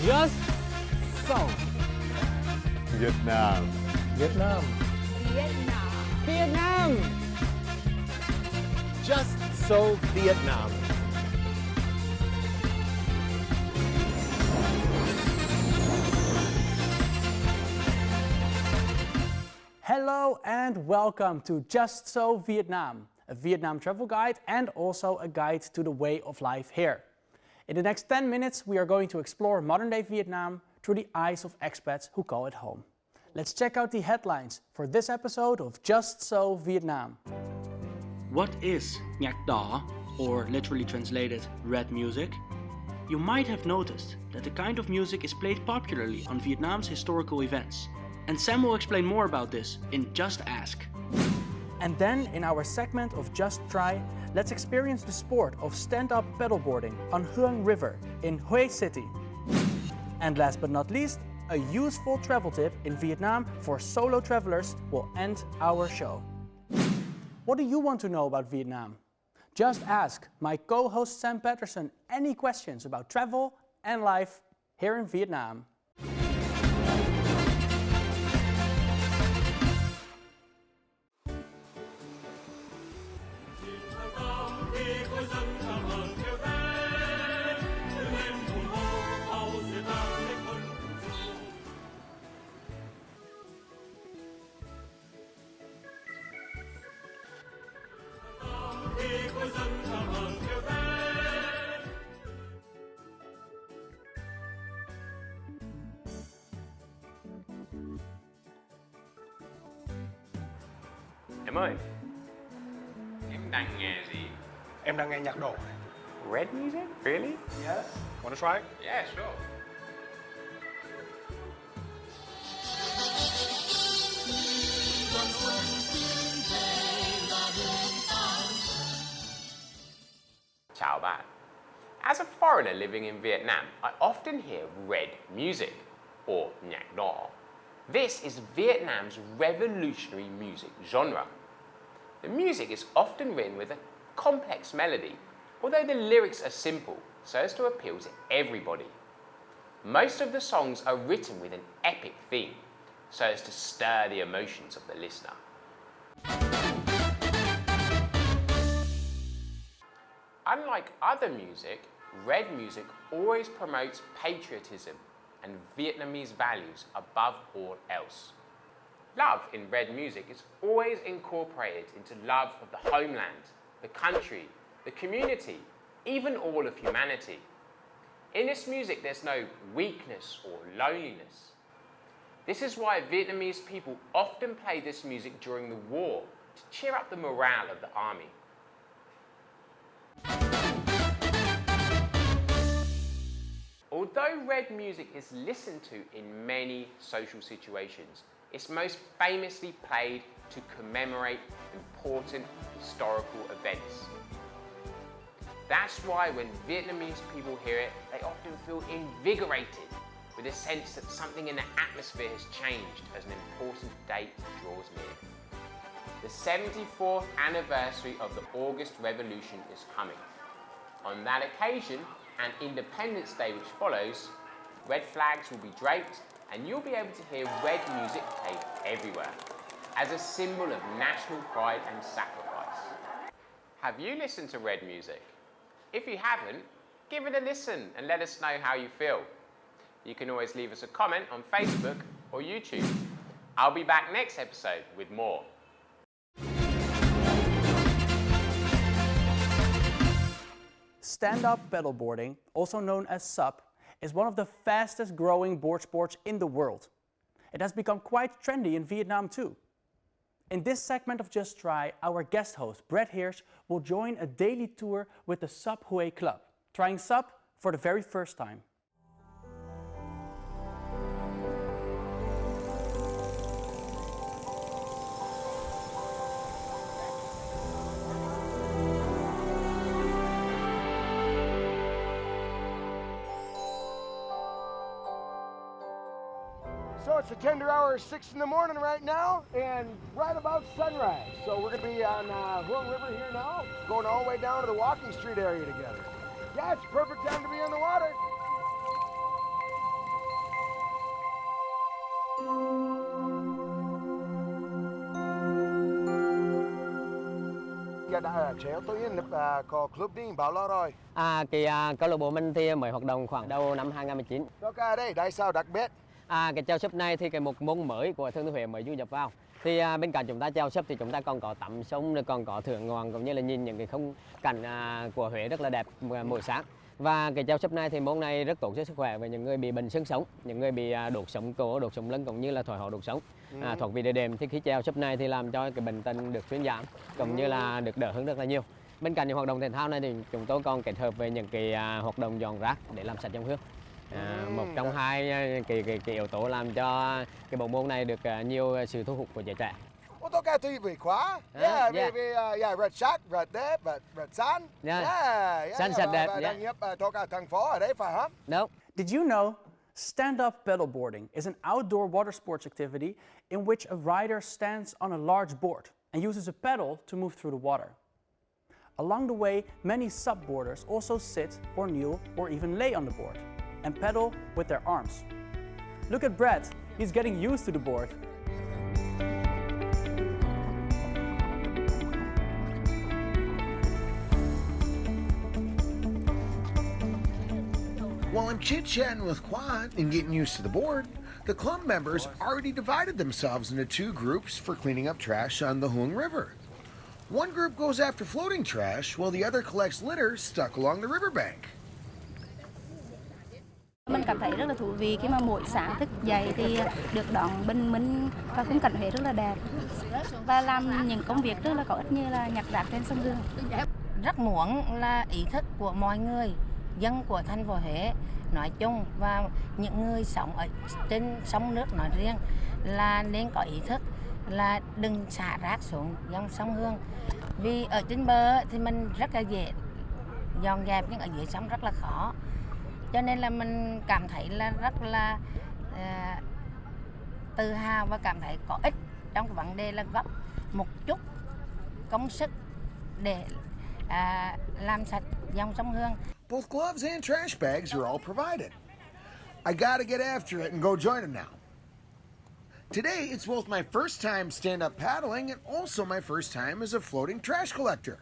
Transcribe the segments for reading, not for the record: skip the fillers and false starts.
Just so. Vietnam. Vietnam. Vietnam. Vietnam. Just so Vietnam. Hello and welcome to Just So Vietnam, a Vietnam travel guide and also a guide to the way of life here. In the next 10 minutes we are going to explore modern-day Vietnam through the eyes of expats who call it home. Let's check out the headlines for this episode of Just So Vietnam. What is nhạc đỏ, or literally translated red music? You might have noticed that the kind of music is played popularly on Vietnam's historical events. And Sam will explain more about this in Just Ask. And then in our segment of Just Try, let's experience the sport of stand-up paddleboarding on Huang River in Hue City. And last but not least, a useful travel tip in Vietnam for solo travelers will end our show. What do you want to know about Vietnam? Just ask my co-host Sam Patterson any questions about travel and life here in Vietnam. Em ơi, em đang nghe gì? Em đang nghe nhạc đổ. Red music? Really? Yes. Wanna try? Yeah, sure. Chào bạn. As a foreigner living in Vietnam, I often hear red music, or nhạc đỏ. This is Vietnam's revolutionary music genre. The music is often written with a complex melody, although the lyrics are simple, so as to appeal to everybody. Most of the songs are written with an epic theme, so as to stir the emotions of the listener. Unlike other music, red music always promotes patriotism and Vietnamese values above all else. Love in red music is always incorporated into love of the homeland, the country, the community, even all of humanity. In this music, there's no weakness or loneliness. This is why Vietnamese people often play this music during the war to cheer up the morale of the army. Although red music is listened to in many social situations, it's most famously played to commemorate important historical events. That's why when Vietnamese people hear it, they often feel invigorated with a sense that something in the atmosphere has changed as an important date draws near. The 74th anniversary of the August Revolution is coming. On that occasion, and Independence Day which follows, red flags will be draped and you'll be able to hear red music played everywhere as a symbol of national pride and sacrifice. Have you listened to red music? If you haven't, give it a listen and let us know how you feel. You can always leave us a comment on Facebook or YouTube. I'll be back next episode with more. Stand-up paddleboarding, also known as SUP, is one of the fastest growing board sports in the world. It has become quite trendy in Vietnam too. In this segment of Just Try, our guest host, Brett Hirsch, will join a daily tour with the SUP Hue Club, trying SUP for the very first time. So it's the tender hour, 6 in the morning right now, and right about sunrise. So we're gonna be on Huang River here now, going all the way down to the walking street area together. Yeah, it's a perfect time to be on the water. Dạ đã chéo tôi lập có club đi bao lâu rồi? Câu lạc bộ mình thì mới hoạt động khoảng đầu năm 2019. Cái đây, tại sao đặc biệt? Cái chèo súp này thì một môn mới của Thừa Thiên Huế mới du nhập vào. Thì bên cạnh chúng ta chèo súp thì chúng ta còn có tắm sông, rồi còn có thưởng ngoạn cũng như là nhìn những cái khung cảnh của Huế rất là đẹp mỗi sáng. Và cái chèo súp này thì môn này rất tốt cho sức khỏe với những người bị bệnh xương sống, những người bị đột sống cổ, đột sống lưng cũng như là thoái hóa đột sống. Thoát vị đệm đệm thì khi chèo súp này thì làm cho cái bệnh tật được thuyên giảm cũng như là được đỡ hơn rất là nhiều. Bên cạnh những hoạt động thể thao này thì chúng tôi còn kết hợp với những cái hoạt động dọn rác để làm sạch dòng hương. Một trong hai cái yếu tố làm cho cái bộ môn này được nhiều sự thu hút của giới trẻ. Ô tô ca thủy vị quá. Rệt sắc, rệt đẹp, rệt xanh. Xanh sạch đẹp. Đăng nhập tô ca thành phố ở đấy phải không? Đúng. Did you know stand-up paddleboarding is an outdoor water sports activity in which a rider stands on a large board and uses a paddle to move through the water? Along the way, many subboarders also sit or kneel or even lay on the board and paddle with their arms. Look at Brad, he's getting used to the board. While I'm chit-chatting with Quad and getting used to the board, the club members already divided themselves into two groups for cleaning up trash on the Hoong River. One group goes after floating trash, while the other collects litter stuck along the riverbank. Mình cảm thấy rất là thú vị khi mà mỗi sáng thức dậy thì được đón bình minh và khung cảnh Huế rất là đẹp và làm những công việc rất là có ích như là nhặt rác trên sông Hương. Rất muốn là ý thức của mọi người, dân của thành phố Huế nói chung và những người sống ở trên sông nước nói riêng là nên có ý thức là đừng xả rác xuống dòng sông Hương. Vì ở trên bờ thì mình rất là dễ dọn dẹp nhưng ở dưới sông rất là khó. Cho nên là mình cảm thấy là rất là tự hào và cảm thấy có ích trong cái vấn đề là góp một chút công sức để làm sạch dòng sông Hương. Both gloves and trash bags are all provided. I gotta get after it and go join them now. Today, it's both my first time stand-up paddling and also my first time as a floating trash collector.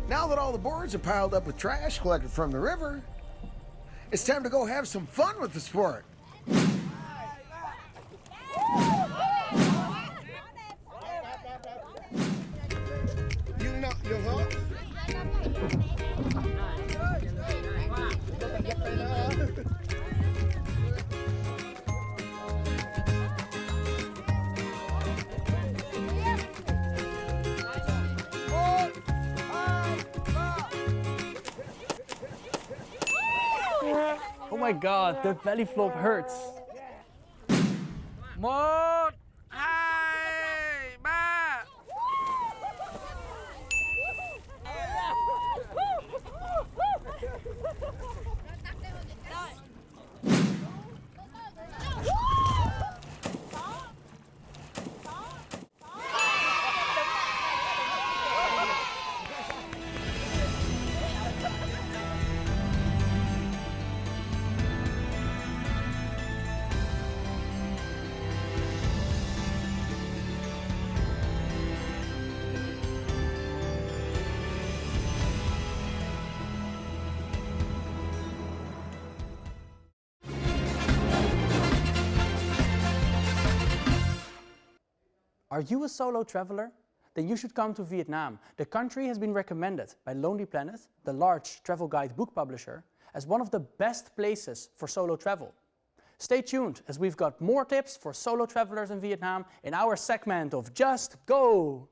Now that all the boards are piled up with trash collected from the river, it's time to go have some fun with the sport. Oh my god, the belly flop hurts. 1, 2, 3. Are you a solo traveler? Then you should come to Vietnam. The country has been recommended by Lonely Planet, the large travel guide book publisher, as one of the best places for solo travel. Stay tuned as we've got more tips for solo travelers in Vietnam in our segment of Just Go!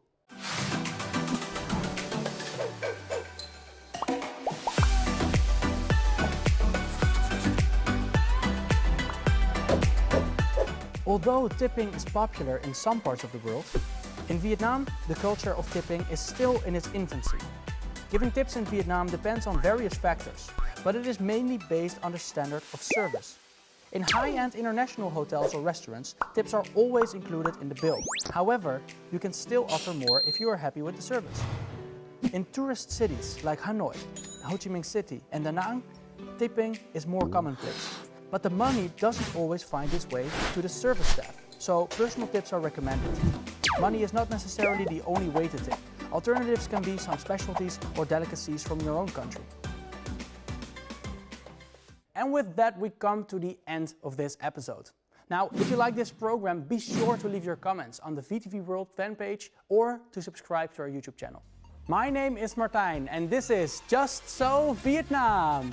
Although tipping is popular in some parts of the world, in Vietnam, the culture of tipping is still in its infancy. Giving tips in Vietnam depends on various factors, but it is mainly based on the standard of service. In high-end international hotels or restaurants, tips are always included in the bill. However, you can still offer more if you are happy with the service. In tourist cities like Hanoi, Ho Chi Minh City, and Da Nang, tipping is more commonplace. But the money doesn't always find its way to the service staff, so personal tips are recommended. Money is not necessarily the only way to tip. Alternatives can be some specialties or delicacies from your own country. And with that, we come to the end of this episode. Now, if you like this program, be sure to leave your comments on the VTV World fan page or to subscribe to our YouTube channel. My name is Martijn and this is Just So Vietnam!